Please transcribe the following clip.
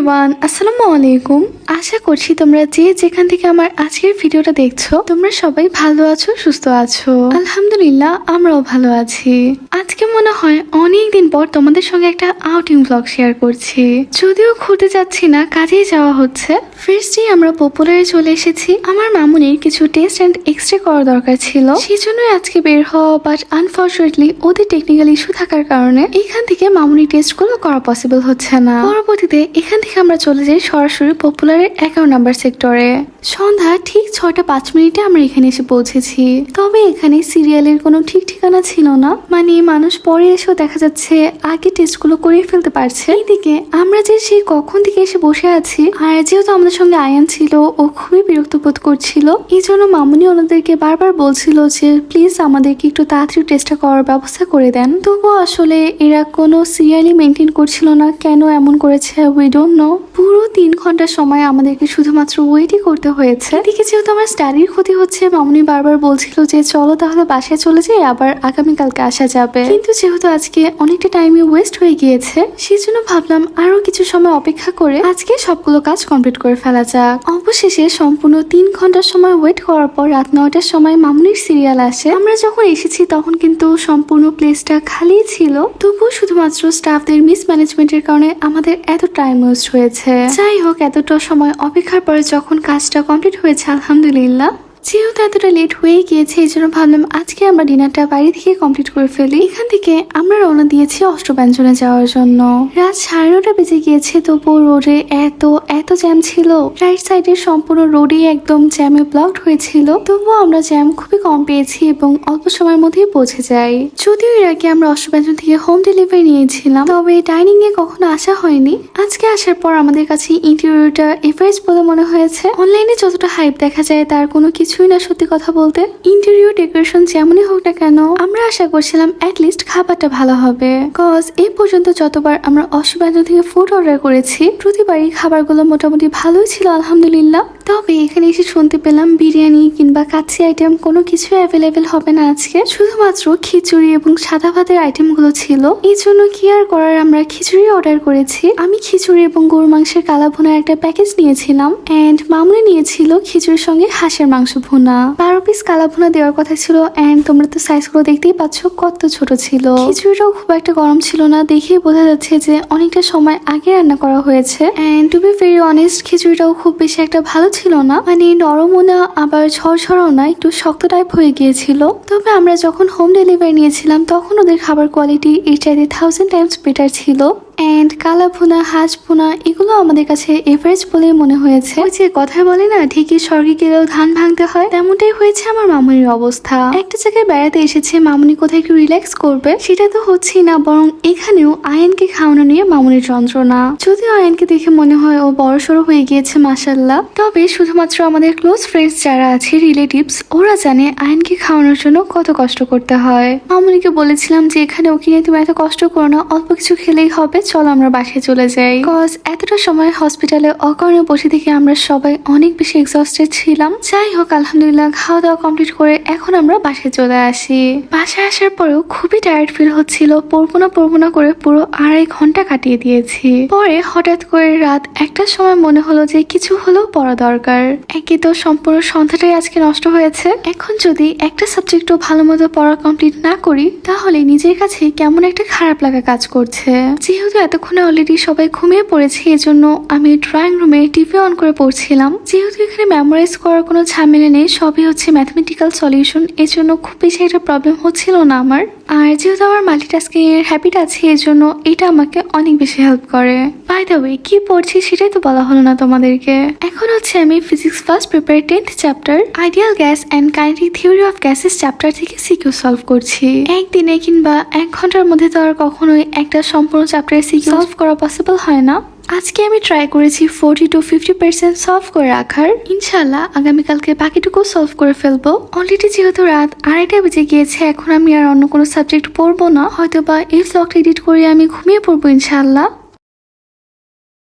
Everyone, আসসালামু আলাইকুম। আশা করছি তোমরা যে যেখান থেকে আমার আজকের ভিডিওটা দেখছো তোমরা সবাই ভালো আছো, সুস্থ আছো। আলহামদুলিল্লাহ, আমরাও ভালো আছি। আজকে মনে হয় অনেক দিন পর তোমাদের সঙ্গে একটা আউটিং ব্লগ শেয়ার করছি। যদিও ঘুরতে যাচ্ছি না, কাজেই যাওয়া হচ্ছে। ফার্স্টেই আমরা পপুলারে চলে এসেছি। আমার মামুনির কিছু টেস্ট অ্যান্ড এক্সরে করা দরকার ছিল, সেই জন্যই আজকে বের হওয়া। বাট আনফর্চুনেটলি ওদের টেকনিক্যাল ইস্যু থাকার কারণে এখান থেকে মামুনির টেস্টগুলো করা পসিবল হচ্ছে না। পরবর্তীতে এখান থেকে আমরা চলে যাই সরাসরি পপুলারের 11 নাম্বার সেক্টরে। সন্ধ্যা ঠিক 6:05 আমরা এখানে এসে পৌঁছেছি। তবে এখানে সিরিয়ালের কোনো ঠিক ঠিকানা ছিল না, মানে মানুষ পরে এসেও দেখা যাচ্ছে আগে টেস্টগুলো করে ফেলতে পারছে। এইদিকে আমরা যে সেই কখন থেকে এসে বসে আছি, আর যেহেতু আমাদের সঙ্গে আয়ান ছিল, ও খুবই বিরক্ত বোধ করছিল। এই জন্য মামুনি ওনাদেরকে বারবার বলছিল যে প্লিজ আমাদেরকে একটু তাড়াতাড়ি টেস্টটা করার ব্যবস্থা করে দেন। তবুও আসলে এরা কোনো সিরিয়ালি মেনটেন করছিল না। কেন এমন করেছে উই ডোন্ট নো। পুরো 3 ঘন্টা সময় আমাদেরকে শুধুমাত্র ওয়েটই করতে হয়েছে। এদিকে যেহেতু আমার স্টাডির ক্ষতি হচ্ছে, মামুনি বারবার বলছিল যে চলো তাহলে বাসায় চলে যাই, আবার আগামীকালকে আসা যাবে। কিন্তু যেহেতু আজকে অনেকটা টাইমই ওয়েস্ট হয়ে গিয়েছে, সেই জন্য ভাবলাম আরো কিছু সময় অপেক্ষা করে আজকে সবগুলো কাজ কমপ্লিট করে ফেলা যাক। অবশেষে সম্পূর্ণ 3 ঘন্টার সময় ওয়েট করার পর রাত 9টার সময় মামুনির সিরিয়াল আসে। আমরা যখন এসেছি তখন কিন্তু সম্পূর্ণ প্লেসটা খালি ছিল। তবুও শুধুমাত্র স্টাফদের মিসম্যানেজমেন্টের কারণে আমাদের এত টাইম ওয়েস্ট হয়েছে। যাই হোক, এতটা সময় অপেক্ষার পরে যখন কাজটা কমপ্লিট হয়েছে আলহামদুলিল্লাহ। যেহেতু এতটা লেট হয়ে গিয়েছে, এই জন্য ভাবলাম আজকে আমরা ডিনারটা বাড়ি থেকে কমপ্লিট করে ফেলি। এখান থেকে আমরা রওনা দিয়েছি অষ্টব্যঞ্জনে যাওয়ার জন্য। রাত 9:30 বেজে গিয়েছে, তবুও রোডে এত জ্যাম ছিল। রাইট সাইডের সম্পূর্ণ রোডে একদম জ্যামে ব্লকড হয়েছিল। তবুও আমরা জ্যাম খুবই কম পেয়েছি এবং অল্প সময়ের মধ্যেই পৌঁছে যাই। যদিও এর আগে আমরা অষ্টব্যঞ্জন থেকে হোম ডেলিভারি নিয়েছিলাম, তবে ডাইনিং এ কখনো আসা হয়নি। আজকে আসার পর আমাদের কাছে ইন্টেরিয়রটা এভারেজ বলে মনে হয়েছে। অনলাইনে যতটা হাইপ দেখা যায় তার কোনো কিছুই না, সত্যি কথা বলতে। ইন্টেরিয়র ডেকোরেশন যেমনই হোক না কেন, আমরা আশা করছিলাম অ্যাটলিস্ট খাবারটা ভালো হবে। কজ এই পর্যন্ত যতবার আমরা অষ্টব্যঞ্জন থেকে ফুড অর্ডার করেছি, প্রতিবারই খাবারগুলো মোটামুটি ভালোই ছিল আলহামদুলিল্লাহ। তবে এখানে এসে শুনতে পেলাম বিরিয়ানি কিংবা কাচ্চি আইটেম কোনো কিছু অ্যাভেলেবেল হবে না আজকে। শুধুমাত্র খিচুড়ি এবং সাদা ভাতের আইটেমগুলো ছিল। এই জন্য কি আর করার, আমরা খিচুড়ি অর্ডার করেছি। আমি খিচুড়ি এবং গরুর মাংসের কালা ভুনার একটা প্যাকেজ নিয়েছিলাম, এন্ড মামুনি নিয়েছিল খিচুড়ির সঙ্গে হাঁসের মাংস ভুনা। 12 পিস কালা ভুনা দেওয়ার কথা ছিল, এন্ড তোমরা তো সাইজগুলো দেখতেই পাচ্ছ কত ছোট ছিল। খিচুড়িটাও খুব একটা গরম ছিল না, দেখেই বোঝা যাচ্ছে যে অনেকটা সময় আগে রান্না করা হয়েছে। And to be very honest, খিচুড়িটাও খুব বেশি একটা ভালো ছিল না, মানে নরমও না আবার ঝরঝরাও না, একটু শক্ত টাইপ হয়ে গিয়েছিল। তবে আমরা যখন হোম ডেলিভারি নিয়েছিলাম তখন ওদের খাবার কোয়ালিটি এর চাইতে 1000 টাইমস বেটার ছিল। এন্ড কালা ভুনা, হাঁস ভুনা এগুলো আমাদের কাছে এভারেজ বলে মনে হয়েছে। ওই যে কথায় বলে না, ঠিকই স্বর্গে গেলেও ধান ভাঙতে হয়, তেমনটাই হয়েছে আমার মামুনির অবস্থা। একটা জায়গায় বেড়াতে এসেছে, মামুনি কোথায় একটু রিল্যাক্স করবে সেটা তো হচ্ছেই না, বরং এখানেও আয়ানকে খাওয়ানো নিয়ে মামুনির যন্ত্রণা। যদিও আয়ানকে দেখে মনে হয় ও বড়সড় হয়ে গিয়েছে মাশাআল্লাহ, তবে শুধুমাত্র আমাদের ক্লোজ ফ্রেন্ডস যারা আছে, রিলেটিভস, ওরা জানে আয়ানকে খাওয়ানোর জন্য কত কষ্ট করতে হয়। মামুনিকে বলেছিলাম যে এখানে ওকে নিয়ে তুমি এত কষ্ট করো না, অল্প কিছু খেলেই হবে, চলো আমরা বাসায় চলে যাই। কজ এতটা সময় হসপিটালে অকারণে বসে থেকে আমরা সবাই অনেক বেশি এক্সস্টেড ছিলাম। যাই হোক, আলহামদুলিল্লাহ খাওয়া দাওয়া কমপ্লিট করে এখন আমরা বাসায় চলে আসি। বাসায় আসার পরেও খুবই টায়ার্ড ফিল হচ্ছিল। পড়বো না করে পুরো 2.5 ঘন্টা কাটিয়ে দিয়েছি। পরে হঠাৎ করে রাত 1টার সময় মনে হলো যে কিছু হলেও পড়া দরকার। একে তো সম্পূর্ণ সন্ধ্যাটাই আজকে নষ্ট হয়েছে। এখন যদি একটা সাবজেক্টও ভালো মতো পড়া কমপ্লিট না করি, তাহলে নিজের কাছে কেমন একটা খারাপ লাগা কাজ করছে। যেহেতু এতক্ষণে অলরেডি সবাই ঘুমিয়ে পড়েছে, এজন্য আমি ড্রয়িং রুমে টিভি অন করে পড়ছিলাম। যেহেতু এখানে মেমোরাইজ করার কোনো ঝামেলা নেই, সবই হচ্ছে ম্যাথমেটিক্যাল সলিউশন, এজন্য খুব বেশি একটা প্রবলেম হচ্ছিল না আমার। আর যেহেতু আমার মাল্টিটাস্কিং এর হ্যাবিট আছে, এজন্য এটা আমাকে অনেক বেশি হেল্প করে। বাই দ্য ওয়ে, কি পড়ছি সেটাই তো বলা হলো না তোমাদেরকে। এখন হচ্ছে আমি physics first paper 10th chapter ideal gas and kinetic theory of gases chapter থেকে সিকিউ সলভ করছি। একদিনে কিংবা 1 ঘন্টার মধ্যে তো আর কখনোই একটা সম্পূর্ণ চ্যাপ্টারের সিকিউ সলভ করা পসিবল হয় না। আজকে আমি ট্রাই করেছি 40 to 50% সলভ করে রাখার। ইনশাল্লাহ আগামীকালকে বাকিটুকু সলভ করে ফেলবো। অলরেডি যেহেতু রাত 2:30 বেজে গিয়েছে, এখন আমি আর অন্য কোনো সাবজেক্ট পড়বো না, হয়তো বা এই ভ্লগটা এডিট করে আমি ঘুমিয়ে পড়বো ইনশাল্লাহ।